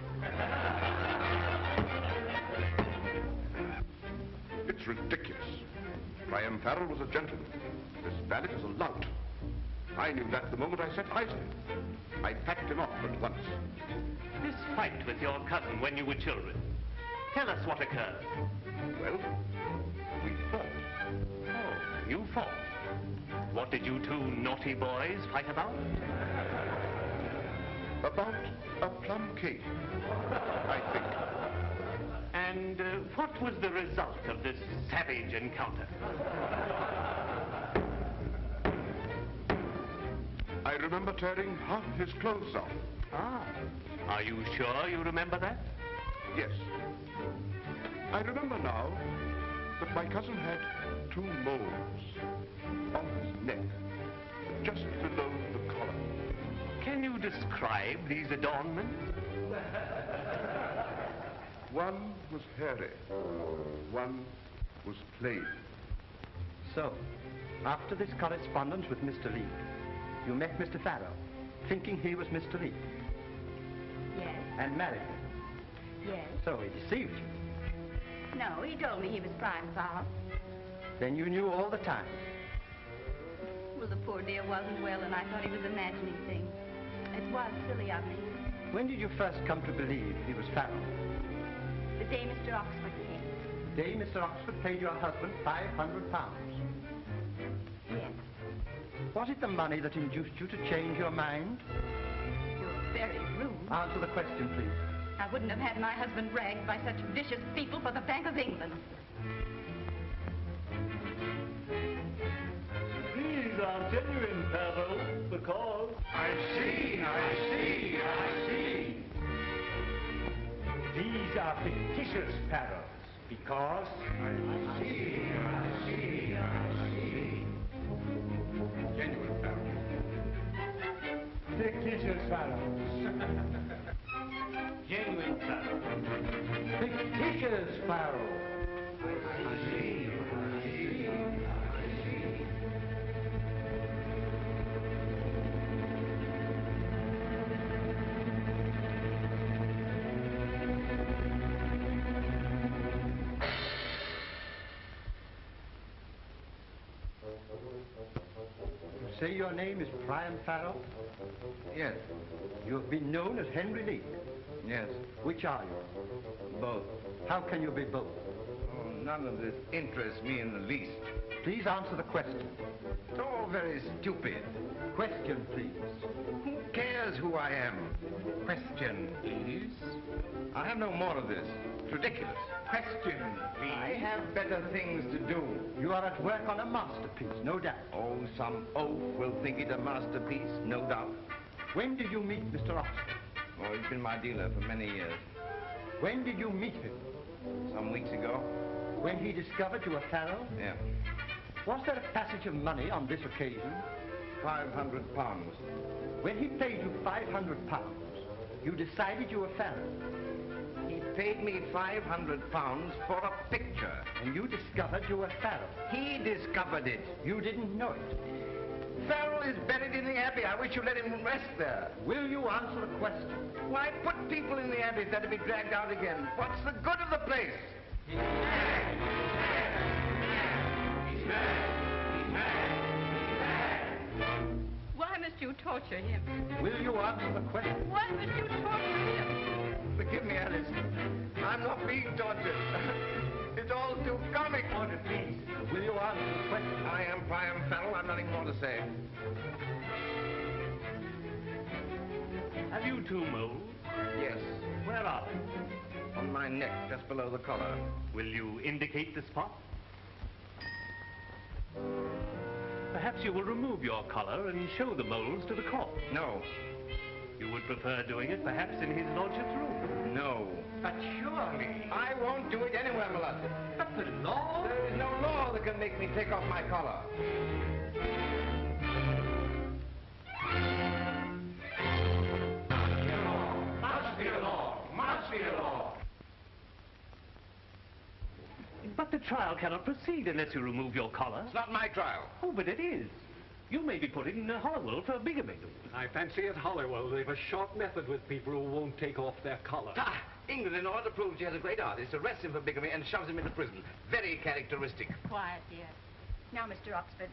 It's ridiculous. Priam Farrel was a gentleman. This valet is a lout. I knew that the moment I set eyes on him. I packed him off at once. This fight with your cousin when you were children. Tell us what occurred. Well, we fought. Oh, you fought. What did you two naughty boys fight about? About a plum cake, I think. And what was the result of this savage encounter? I remember tearing half his clothes off. Ah. Are you sure you remember that? Yes. I remember now that my cousin had 2 moles on his neck, just below the collar. Can you describe these adornments? One was hairy, one was plain. So, after this correspondence with Mr. Leake, you met Mr. Farrel, thinking he was Mr. Leake, Yes. and married him. Yes. So he deceived you. No, he told me he was Priam Farrel. Then you knew all the time. Well, the poor poor dear wasn't well, and I thought he was imagining things. It was silly of me. When did you first come to believe he was Farrel? The day Mr. Oxford came. The day Mr. Oxford paid your husband £500. Yes. Was it the money that induced you to change your mind? You're very rude. Answer the question, please. I wouldn't have had my husband dragged by such vicious people for the Bank of England. These are genuine Farrel, because... I see. These are fictitious Farrels, because... I see. Genuine Farrel. Fictitious Farrels. Genuine Farrel. Fictitious Farrel. I see. You say your name is Priam Farrel? Yes. You have been known as Henry Lee? Yes. Which are you? Both. How can you be both? Oh, none of this interests me in the least. Please answer the question. It's all very stupid. Question, please. Who cares who I am? Question, please. I have no more of this. It's ridiculous. Question, please. I have better things to do. You are at work on a masterpiece, no doubt. Oh, some oaf will think it a masterpiece, no doubt. When did you meet Mr. Oxford? Oh, he's been my dealer for many years. When did you meet him? Some weeks ago. When he discovered you were Farrel? Yeah. Was there a passage of money on this occasion? £500. When he paid you £500, you decided you were Farrel. He paid me £500 for a picture. And you discovered you were Farrel. He discovered it. You didn't know it. Farrel is buried in the Abbey. I wish you'd let him rest there. Will you answer the question? Why put people in the Abbey if they're to be dragged out again? What's the good of the place? He's mad. He's mad. Why must you torture him? Will you answer the question? Why must you torture him? Forgive me, Alice. I'm not being tortured. It's all too comic. Order, please. Will you answer the question? I am Priam Farrel. I've nothing more to say. Have you two moles? Yes. Where are they? On my neck, just below the collar. Will you indicate the spot? Perhaps you will remove your collar and show the moles to the court. No. You would prefer doing it perhaps in his lordship's room? No. But surely... I won't do it anywhere, my lord. But the law... There is no law that can make me take off my collar. Must be a law. Must be a law. But the trial cannot proceed unless you remove your collar. It's not my trial. Oh, but it is. You may be put in Holywell for bigamy. I fancy at Holywell they've a short method with people who won't take off their collar. Ah, England, in order to prove she has a great artist, arrests him for bigamy and shoves him into prison. Very characteristic. Quiet, dear. Now, Mr. Oxford,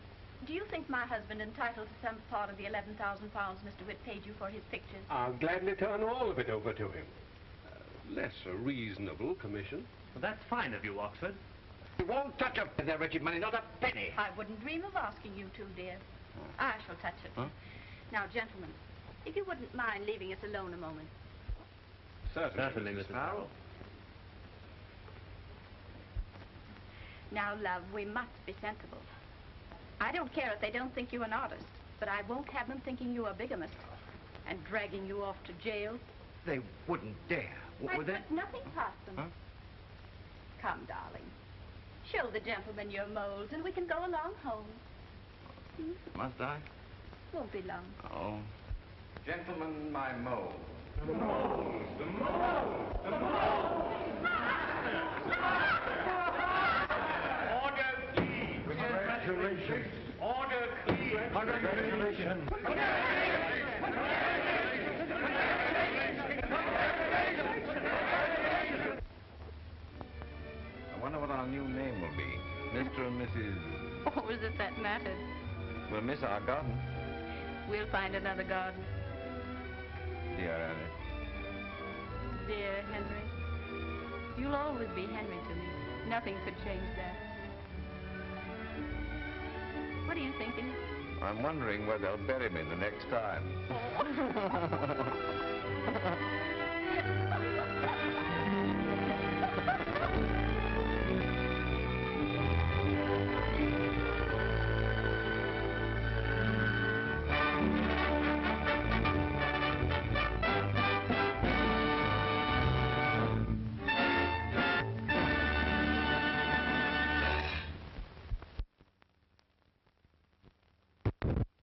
do you think my husband entitled to some part of the £11,000 Mr. Witt paid you for his pictures? I'll gladly turn all of it over to him. Less a reasonable commission. Well, that's fine of you, Oxford. You won't touch a their wretched money, not a penny. I wouldn't dream of asking you to, dear. I shall touch it. Huh? Now, gentlemen, if you wouldn't mind leaving us alone a moment. Certainly, Mrs. Farrel. Now, love, we must be sensible. I don't care if they don't think you an artist, but I won't have them thinking you a bigamist and dragging you off to jail. They wouldn't dare. I Would they? put nothing past them. Huh? Come, darling. Show the gentleman your moles, and we can go along home. Must I? Won't be long. Oh. Gentlemen, my mole. The moles! The moles! The moles! Order, please! Congratulations. Order, please! Congratulations. I wonder what our new name will be. Mr. and Mrs. Oh, is it that matter? We'll miss our garden. We'll find another garden. Dear Alice. Dear Henry. You'll always be Henry to me. Nothing could change that. What are you thinking? I'm wondering where they'll bury me the next time.